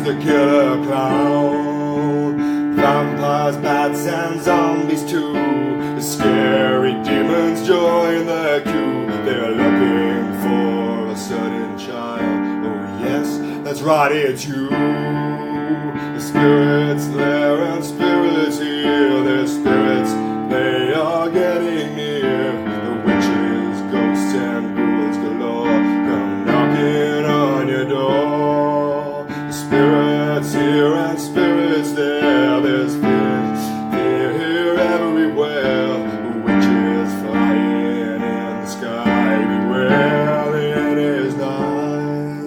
is the killer clown. Vampires, bats and zombies too. The scary demons join the queue. They're looking for a certain child. Oh yes, that's right, it's you. The spirits there and spirits here. They're spirits, they are getting near. The witches, ghosts and ghouls galore come knocking on your door. The spirits here and spirits there. There's fear here everywhere. The witches flying in the sky. Beware, the end is nigh.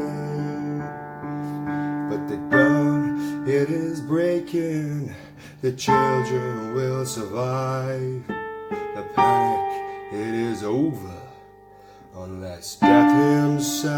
But the dawn, it is breaking. The children will survive. The panic, it is over, unless death himself